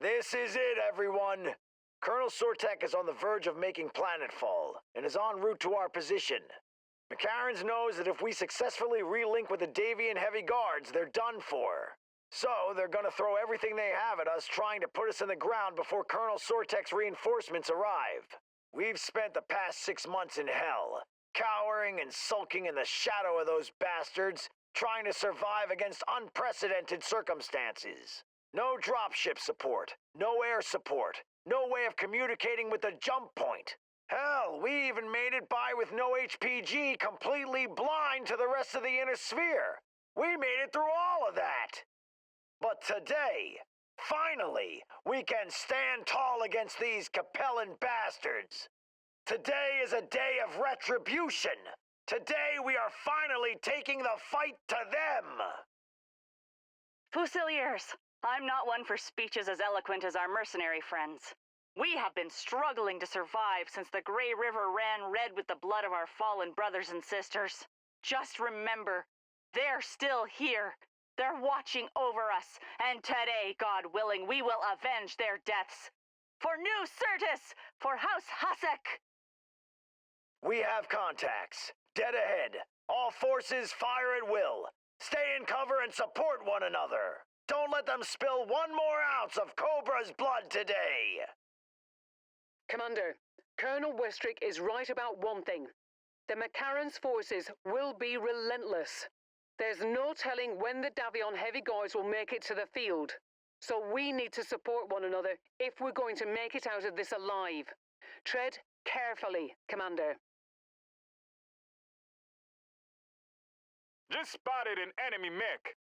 This is it, everyone. Colonel Sortek is on the verge of making planetfall, and is en route to our position. McCarran's knows that if we successfully relink with the Davian Heavy Guards, they're done for. So, they're gonna throw everything they have at us trying to put us in the ground before Colonel Sortek's reinforcements arrive. We've spent the past 6 months in hell, cowering and sulking in the shadow of those bastards, trying to survive against unprecedented circumstances. No dropship support, no air support, no way of communicating with the jump point. Hell, we even made it by with no HPG, completely blind to the rest of the inner sphere. We made it through all of that. But today, finally, we can stand tall against these Capellan bastards. Today is a day of retribution. Today we are finally taking the fight to them. Fusiliers, I'm not one for speeches as eloquent as our mercenary friends. We have been struggling to survive since the Grey River ran red with the blood of our fallen brothers and sisters. Just remember, they're still here. They're watching over us, and today, God willing, we will avenge their deaths. For New Certus, for House Hussek! We have contacts. Dead ahead. All forces fire at will. Stay in cover and support one another. Don't let them spill one more ounce of Cobra's blood today. Commander, Colonel Westrick is right about one thing. The McCarran's forces will be relentless. There's no telling when the Davion Heavy Guards will make it to the field. So we need to support one another if we're going to make it out of this alive. Tread carefully, Commander. Just spotted an enemy mech.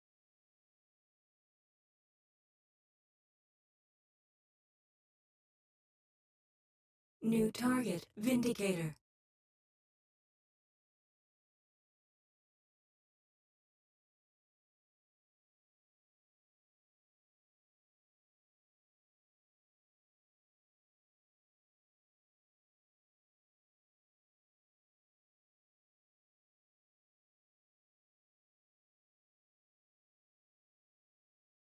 New target, Vindicator.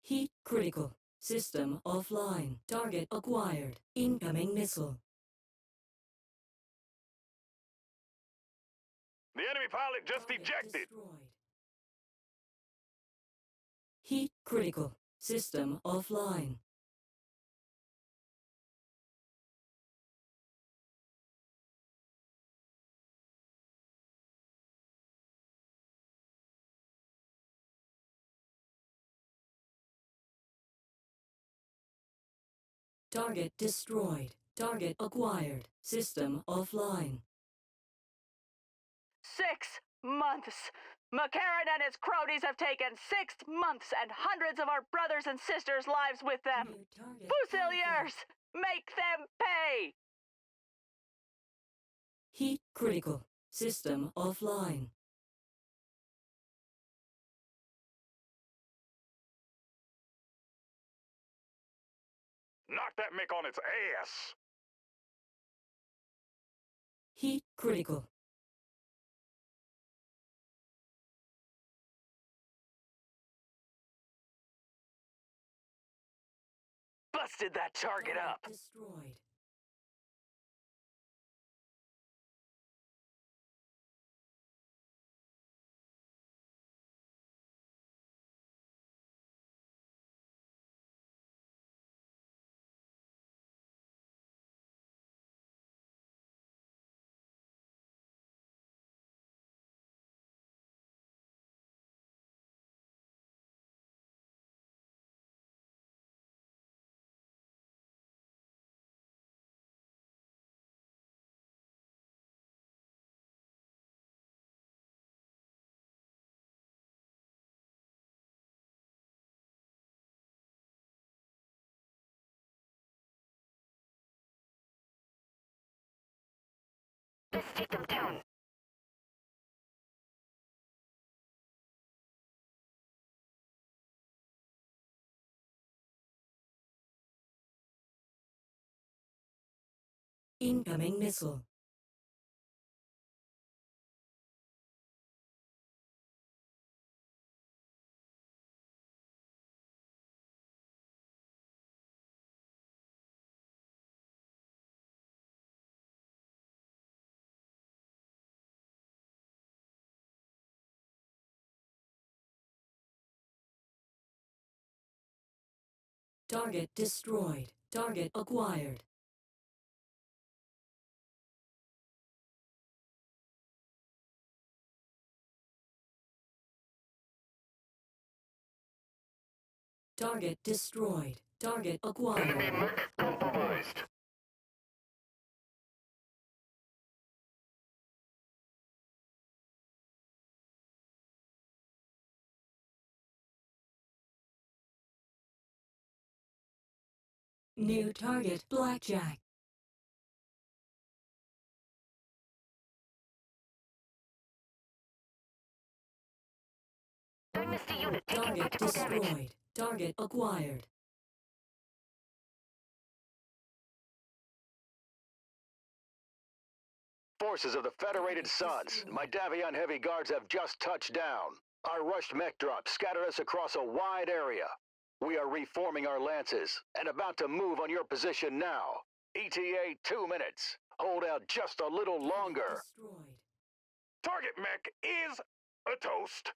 Heat critical. System offline. Target acquired. Incoming missile. The enemy pilot just Target ejected. destroyed. Heat critical. System offline. Target destroyed. Target acquired. System offline. 6 months! McCarran and his cronies have taken 6 months and hundreds of our brothers and sisters' lives with them. New target Fusiliers, make them pay! Heat critical. System offline. Knock that mech on its ass. Heat critical. Busted that target up. Destroyed. Let's take them down. Incoming missile. Target destroyed. Target acquired. Target destroyed. Target acquired. Enemy mech compromised. New target Blackjack. Target destroyed. Target acquired. Forces of the Federated Suns, my Davion Heavy Guards have just touched down. Our rushed mech drop scattered us across a wide area. We are reforming our lances and about to move on your position now. ETA 2 minutes. Hold out just a little longer. Destroyed. Target mech is a toast.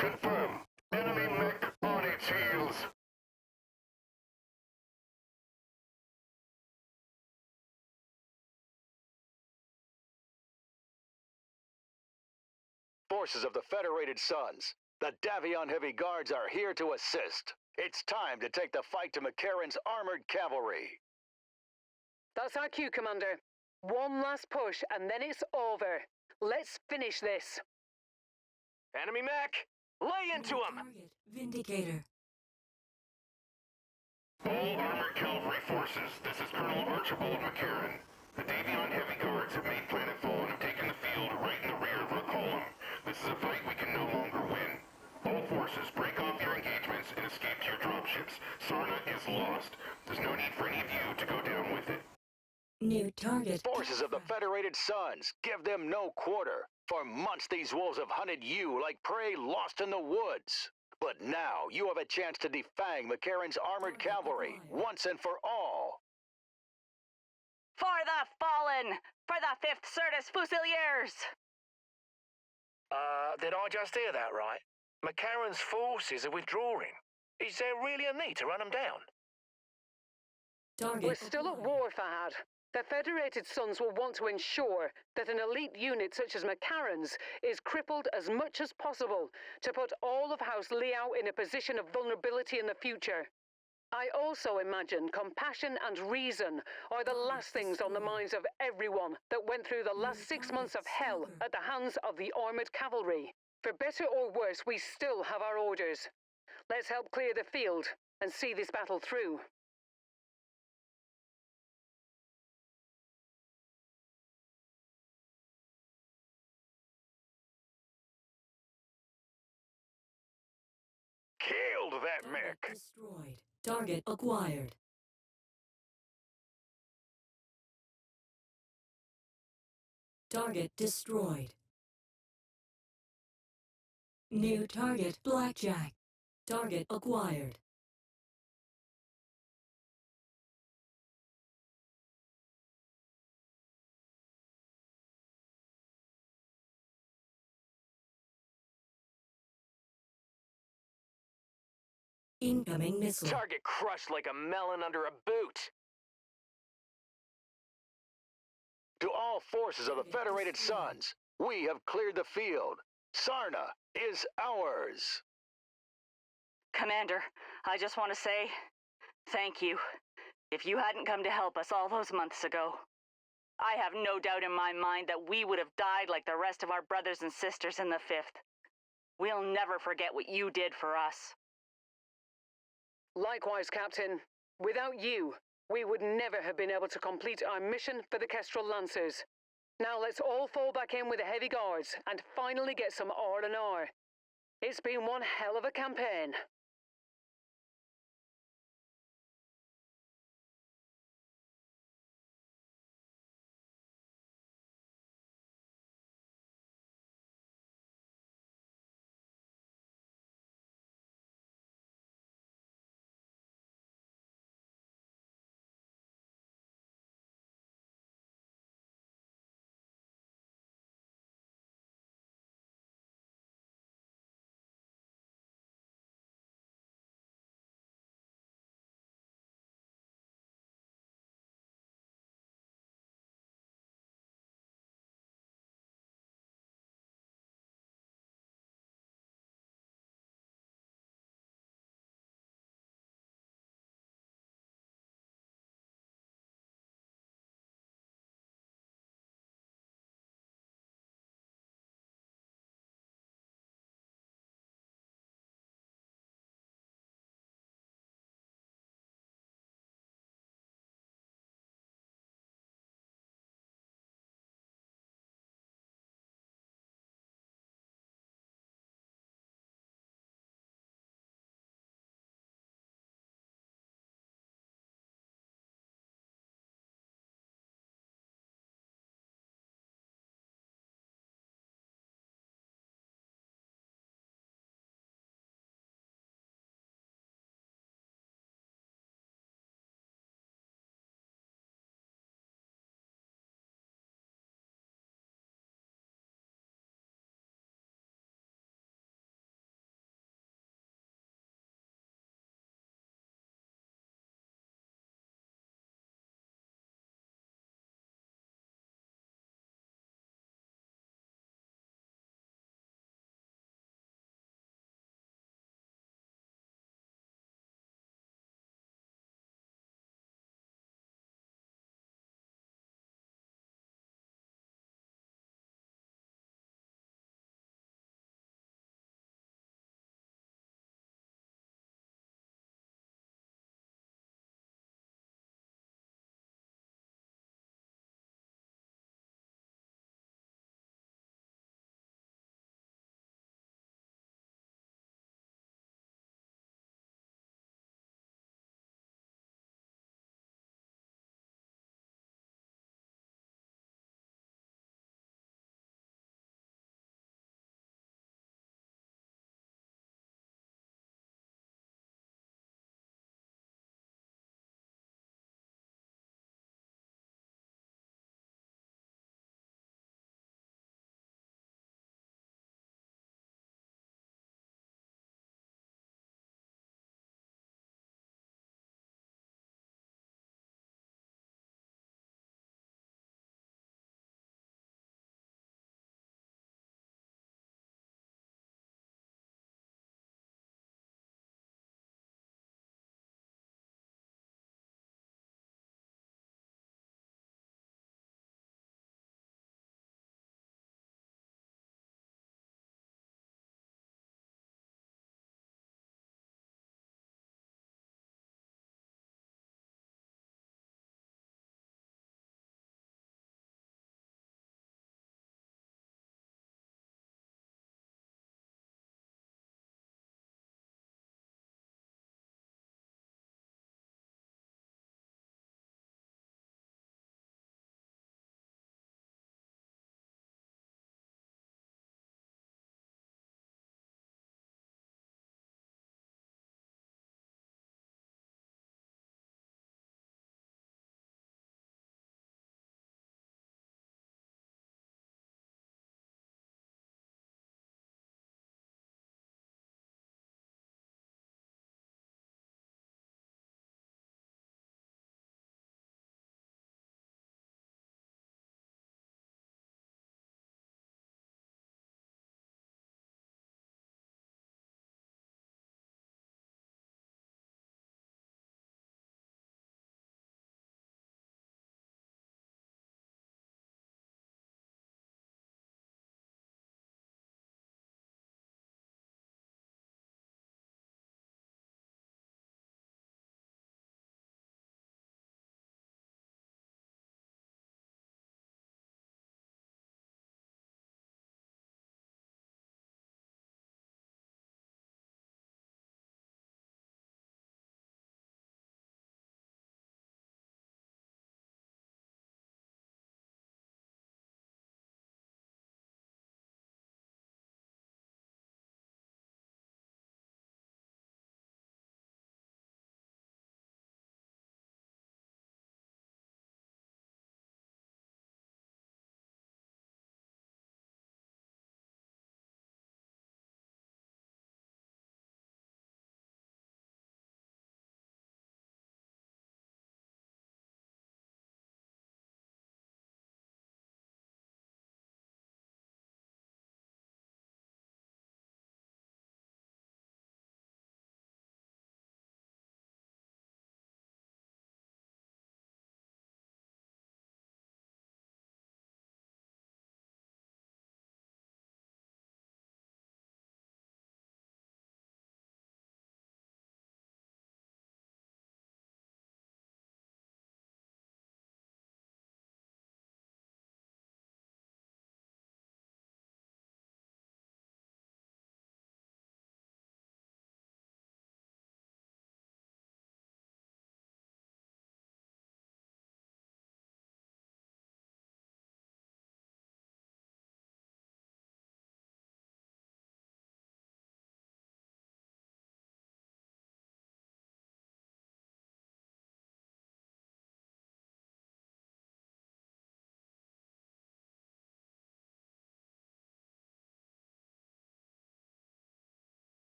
Confirm. Enemy mech on its heels. Forces of the Federated Suns, the Davion Heavy Guards are here to assist. It's time to take the fight to McCarran's armored cavalry. That's our cue, Commander. One last push and then it's over. Let's finish this. Enemy mech, lay into him! Target Vindicator. All armored cavalry forces, this is Colonel Archibald McCarran. The Davion Heavy Guards have made planetfall and have taken the field right in the rear of our column. This is a fight we can no longer win. All forces, break off your engagements and escape to your dropships. Sarna is lost. There's no need for any of you to go down with it. New target. Forces of the Federated Suns, give them no quarter. For months these wolves have hunted you like prey lost in the woods. But now you have a chance to defang McCarran's armored cavalry once and for all. For the fallen! For the 5th Certus Fusiliers! Did I just hear that right? McCarran's forces are withdrawing. Is there really a need to run them down? Target We're still at war, Fahad. The Federated Suns will want to ensure that an elite unit such as McCarran's is crippled as much as possible to put all of House Liao in a position of vulnerability in the future. I also imagine compassion and reason are the last things on the minds of everyone that went through the last 6 months of hell at the hands of the armored cavalry. For better or worse, we still have our orders. Let's help clear the field and see this battle through. Killed that Target mech. destroyed. Target acquired. Target destroyed. New target Blackjack. Target acquired. Incoming missile. Target crushed like a melon under a boot. To all all forces of the Federated Suns, we have cleared the field. Sarna is ours. Commander, I just want to say thank you. If you hadn't come to help us all those months ago, I have no doubt in my mind that we would have died like the rest of our brothers and sisters in the 5th. We'll never forget what you did for us. Likewise, Captain. Without you, we would never have been able to complete our mission for the Kestrel Lancers. Now let's all fall back in with the Heavy Guards and finally get some R&R. It's been one hell of a campaign.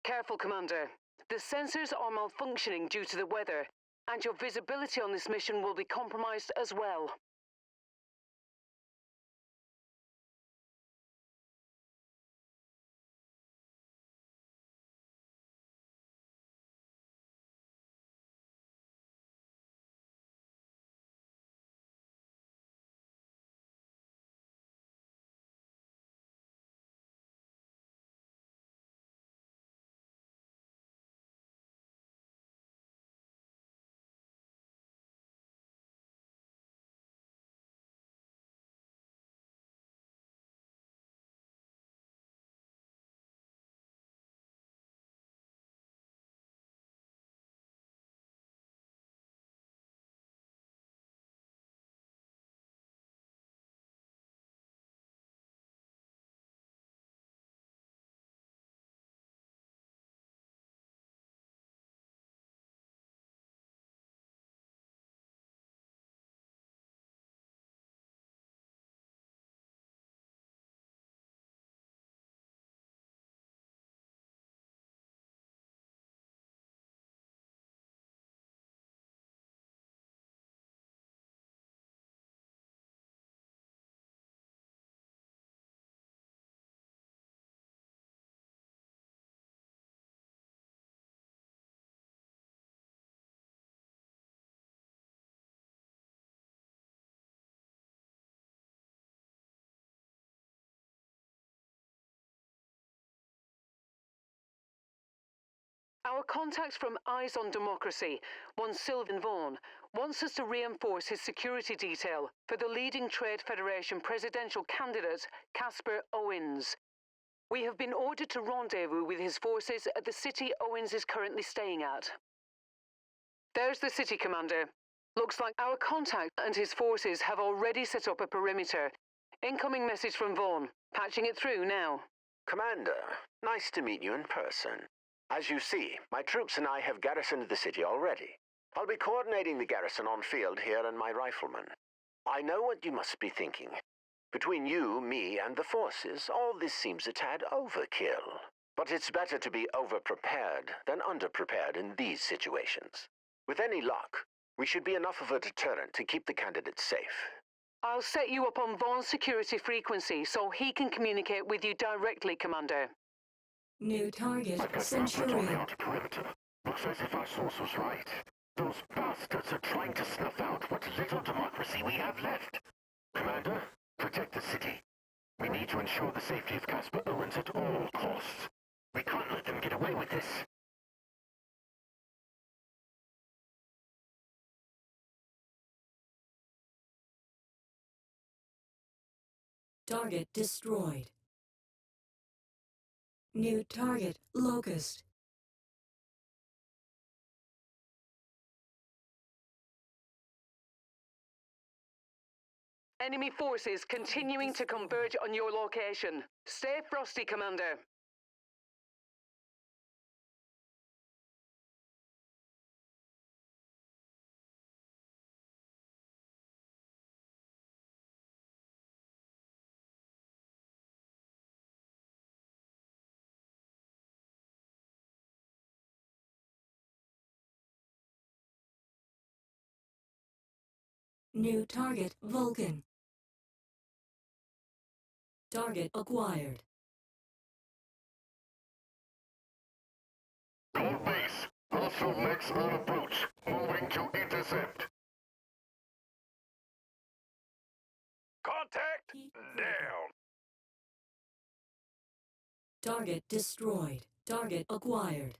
Careful, Commander. The sensors are malfunctioning due to the weather, and your visibility on this mission will be compromised as well. Our contact from Eyes on Democracy, one Sylvan Vaughan, wants us to reinforce his security detail for the leading Trade Federation presidential candidate, Casper Owens. We have been ordered to rendezvous with his forces at the city Owens is currently staying at. There's the city, Commander. Looks like our contact and his forces have already set up a perimeter. Incoming message from Vaughan. Patching it through now. Commander, nice to meet you in person. As you see, my troops and I have garrisoned the city already. I'll be coordinating the garrison on field here and my riflemen. I know what you must be thinking. Between you, me, and the forces, all this seems a tad overkill. But it's better to be over-prepared than under-prepared in these situations. With any luck, we should be enough of a deterrent to keep the candidates safe. I'll set you up on Vaughan's security frequency so he can communicate with you directly, Commander. New target, I've got movement on the Centurion. outer perimeter. Looks as if our source was right. Those bastards are trying to snuff out what little democracy we have left. Commander, protect the city. We need to ensure the safety of Casper Owens at all costs. We can't let them get away with this. Target destroyed. New target, Locust. Enemy forces continuing to converge on your location. Stay frosty, Commander. New target, Vulcan. Target acquired. All base. Hostile mechs on approach. Moving to intercept. Contact down. Target destroyed. Target acquired.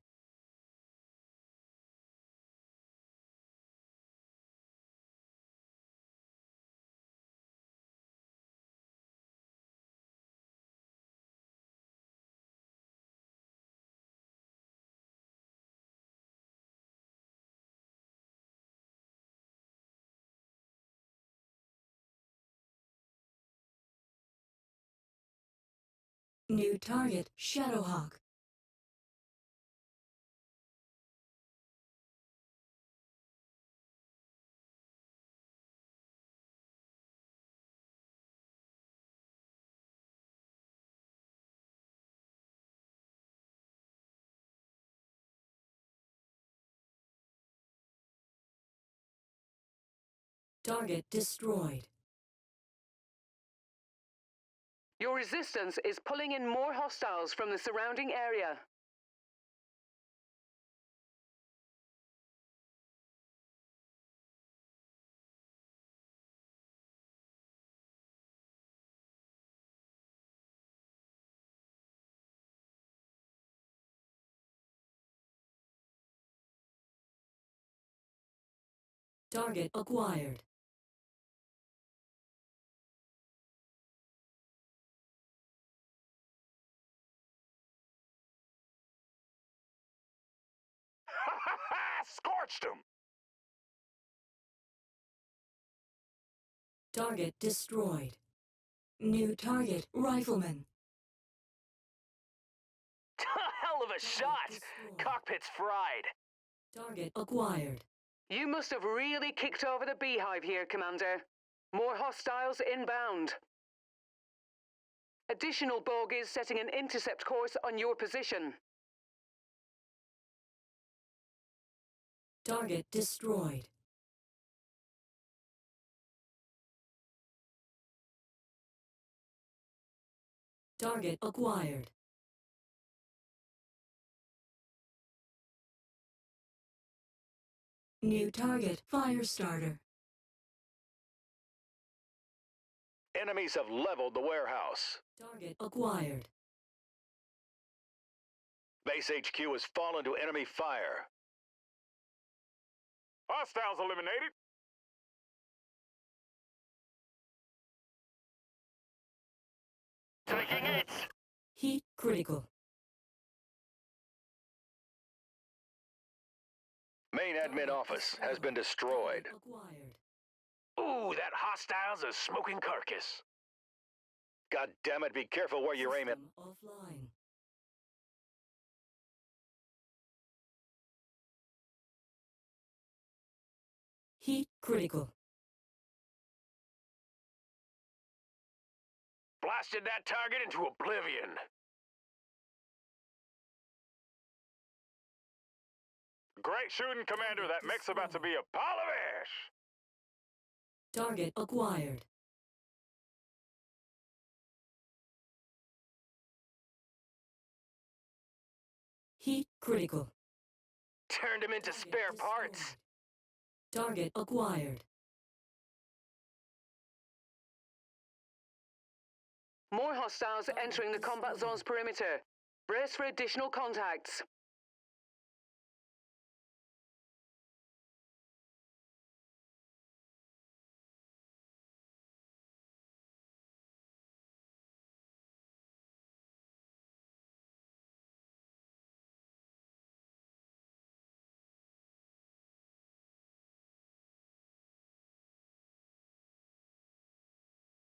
New target, Shadowhawk. Target destroyed. Your resistance is pulling in more hostiles from the surrounding area. Target acquired. Ha ha ha! Scorched him! Target destroyed. New target, Rifleman. Hell of a shot! destroyed. Cockpit's fried. Target acquired. You must have really kicked over the beehive here, Commander. More hostiles inbound. Additional bogies setting an intercept course on your position. Target destroyed. Target acquired. New target, Firestarter. Enemies have leveled the warehouse. Target acquired. Base HQ has fallen to enemy fire. Hostiles eliminated. Taking it! Heat critical. Main admin office has been destroyed. Acquired. Ooh, that hostile's a smoking carcass. God damn it, be careful where you're aiming. System offline. Heat critical. Blasted that target into oblivion. Great shooting, Commander. That mech's about to be a pile of ash. Target acquired. Heat critical. Turned him into Target spare parts. destroyed. Target acquired. More hostiles entering the combat zone's perimeter. Brace for additional contacts.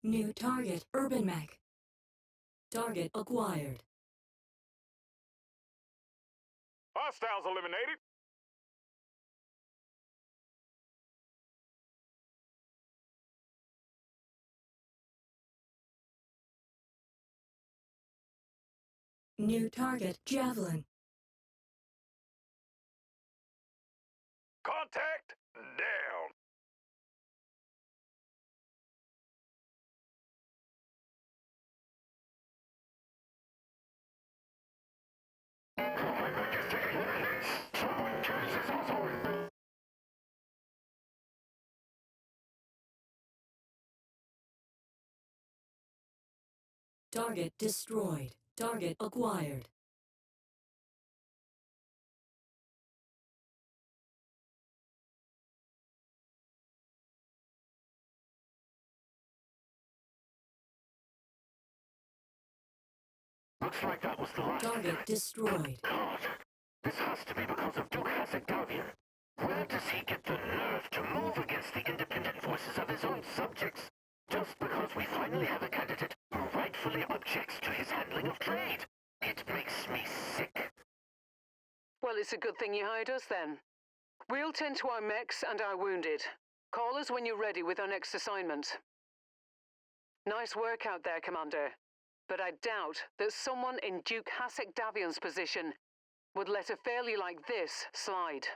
New target, Urban Mech. Target acquired. Hostiles eliminated. New target, Javelin. Contact down. Target destroyed. Target acquired. Looks like that was the last. Target destroyed. God, this has to be because of Duke Hasek. Where does he get the nerve to move against the independent voices of his own subjects? Just because we finally have a candidate who rightfully objects to his handling of trade. It makes me sick. Well, it's a good thing you hired us then. We'll tend to our mechs and our wounded. Call us when you're ready with our next assignment. Nice work out there, Commander. But I doubt that someone in Duke Hasek Davion's position would let a failure like this slide.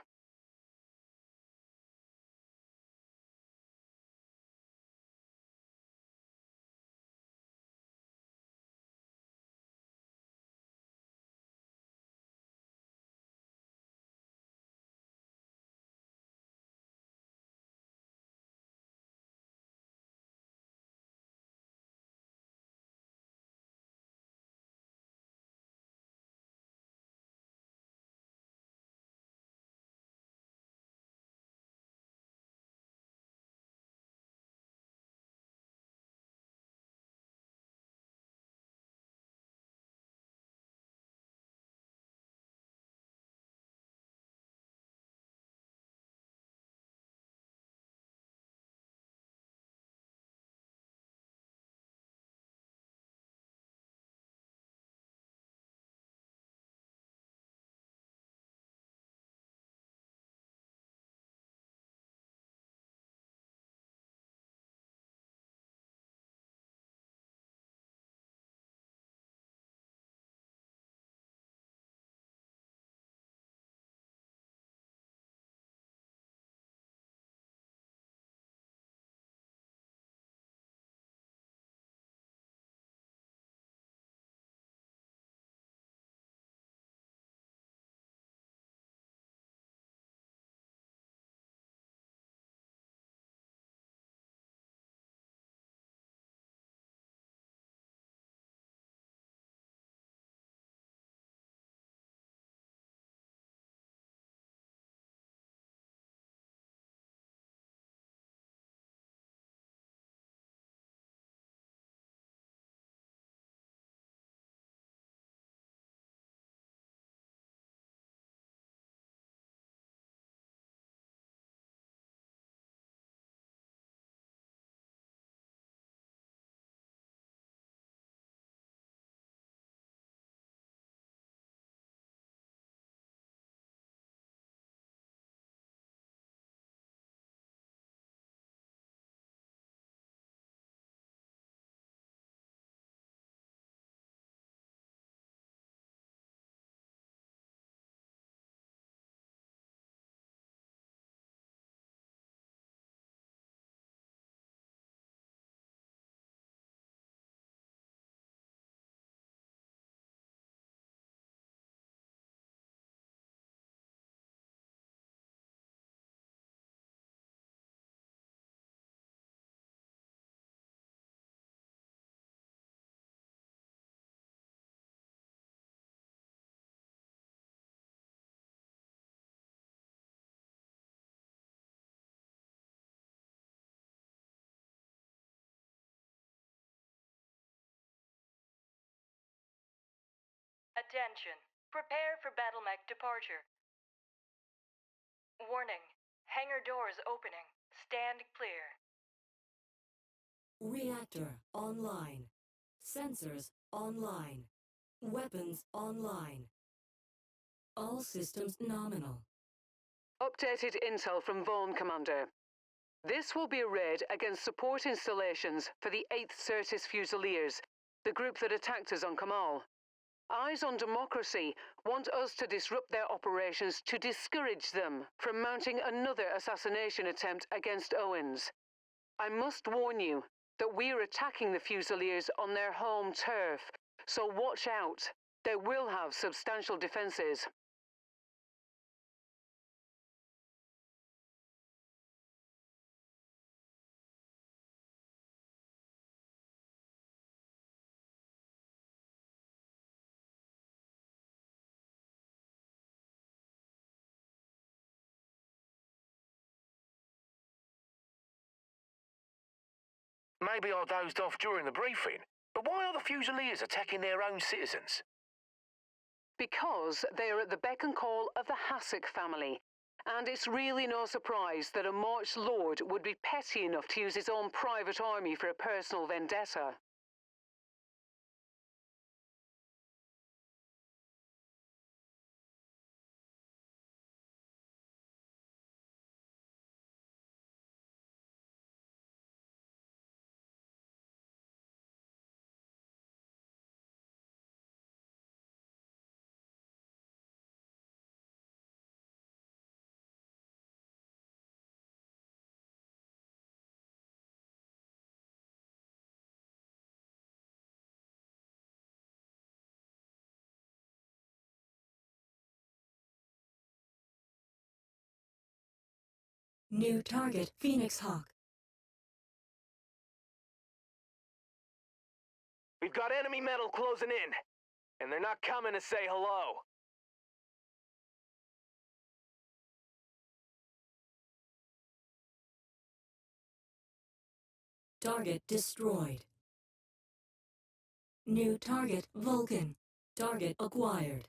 Attention. Prepare for battle mech departure. Warning. Hangar doors opening. Stand clear. Reactor online. Sensors online. Weapons online. All systems nominal. Updated intel from Vaughn, Commander. This will be a raid against support installations for the 8th Certis Fusiliers, the group that attacked us on Kamal. Eyes on Democracy want us to disrupt their operations to discourage them from mounting another assassination attempt against Owens. I must warn you that we are attacking the Fusiliers on their home turf, so watch out. They will have substantial defenses. Maybe I dozed off during the briefing, but why are the Fusiliers attacking their own citizens? Because they are at the beck and call of the Hasek family. And it's really no surprise that a March Lord would be petty enough to use his own private army for a personal vendetta. New target, Phoenix Hawk. We've got enemy metal closing in, and they're not coming to say hello. Target destroyed. New target, Vulcan. Target acquired.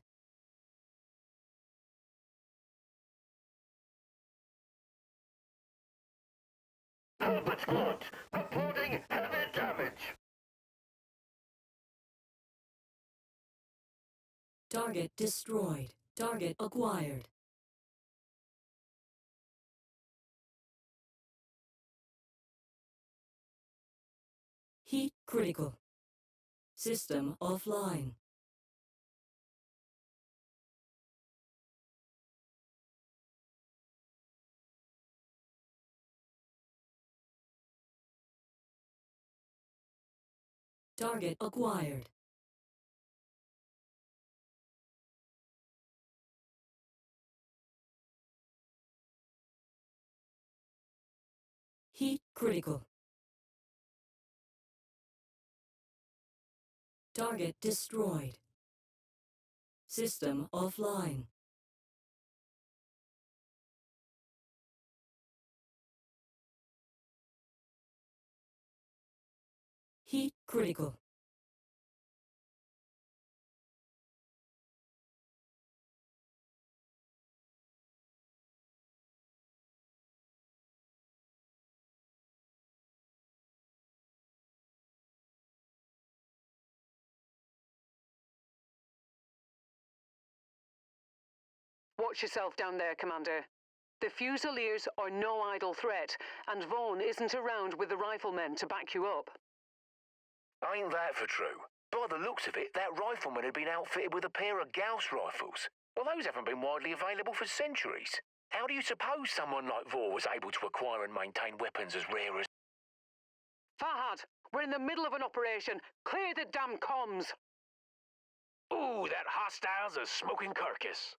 Combat squad, reporting heavy damage. Target destroyed. Target acquired. Heat critical. System offline. Target acquired. Heat critical. Target destroyed. System offline. Heat critical. Watch yourself down there, Commander. The Fusiliers are no idle threat, and Vaughn isn't around with the riflemen to back you up. Ain't that for true? By the looks of it, that rifleman had been outfitted with a pair of Gauss rifles. Well, those haven't been widely available for centuries. How do you suppose someone like Vaughn was able to acquire and maintain weapons as rare as... Fahad, we're in the middle of an operation. Clear the damn comms. Ooh, that hostile's a smoking carcass.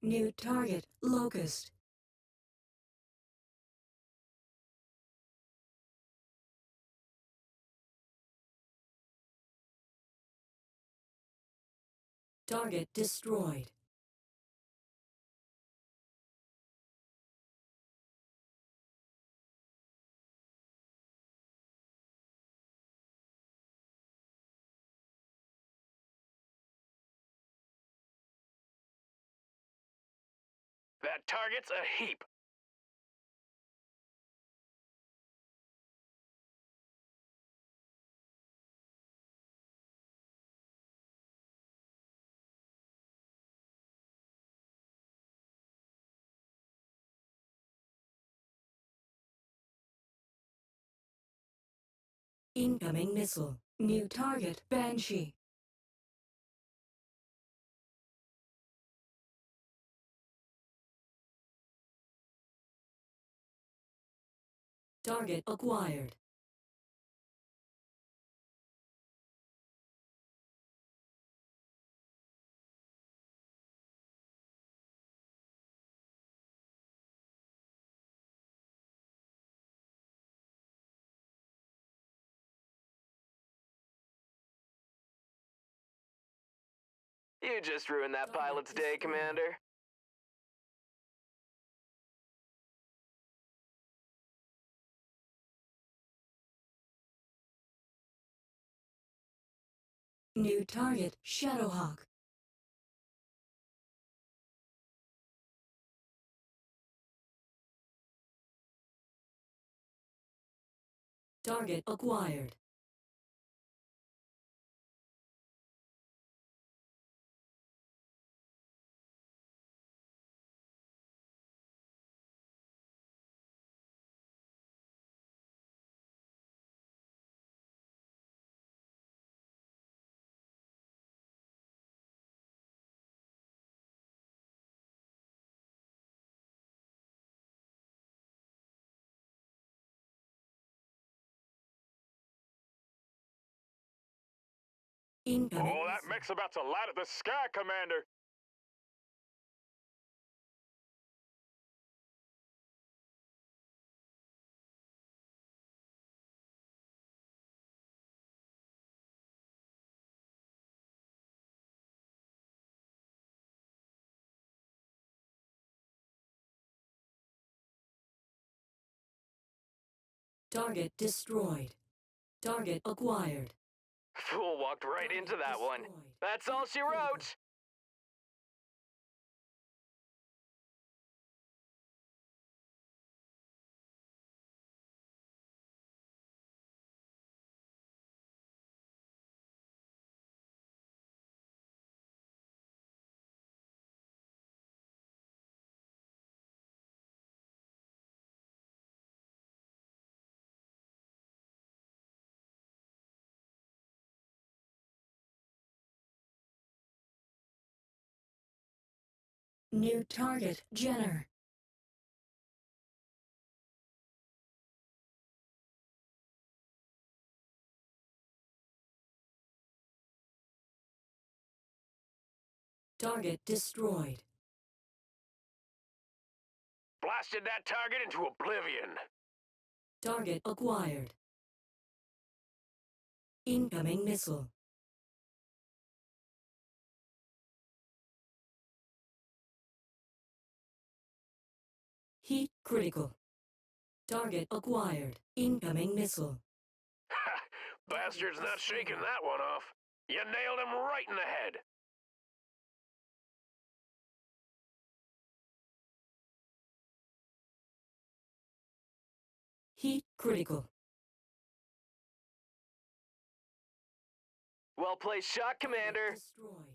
New target, Locust. Target destroyed. That target's a heap. Incoming missile. New target, Banshee. Target acquired. You just ruined that pilot's day, Commander. New target, Shadowhawk. Target acquired. Incoming Oh, that missile. mech's about to light up the sky, Commander. Target destroyed. Target acquired. Fool walked right into that one. That's all she wrote. New target, Jenner. Target destroyed. Blasted that target into oblivion. Target acquired. Incoming missile. Heat critical. Target acquired. Incoming missile. Bastard's not shaking that one off. You nailed him right in the head. Heat critical. Well placed shot, Commander. Destroyed.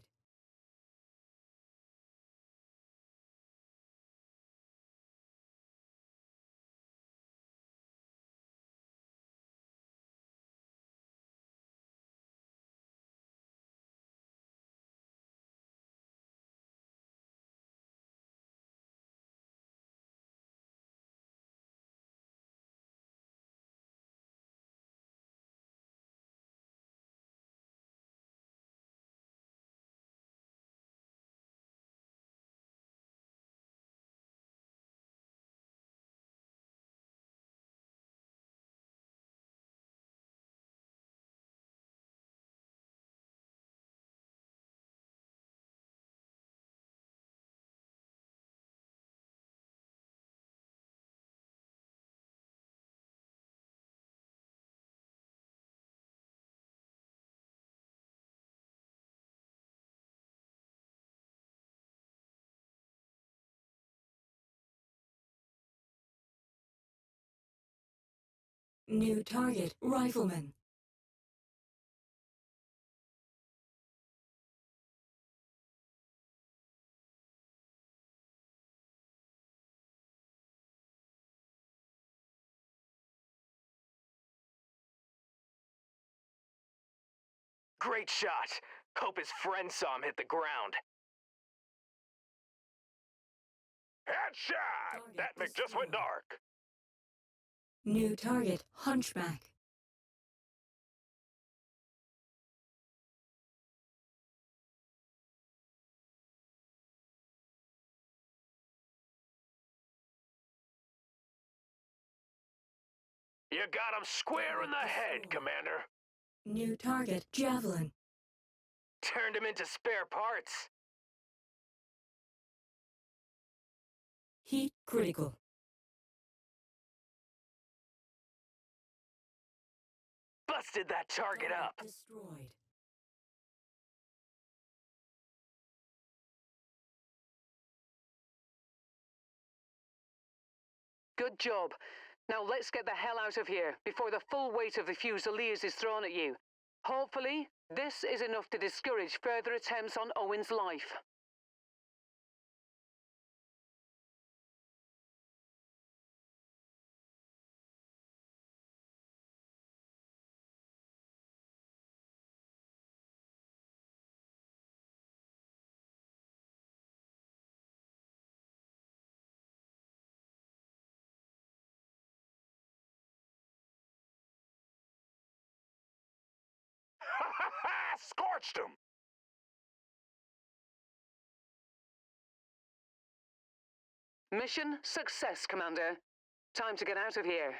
New target, Rifleman. Great shot. Hope his friend saw him hit the ground. Headshot! Target That Mech just went destroyed. dark. New target, Hunchback. You got him square in the head, Commander. New target, Javelin. Turned him into spare parts. Heat critical. Busted that target up. Destroyed. Good job. Now let's get the hell out of here before the full weight of the Fusiliers is thrown at you. Hopefully, this is enough to discourage further attempts on Owen's life. Ha ha ha! Scorched him! Mission success, Commander. Time to get out of here.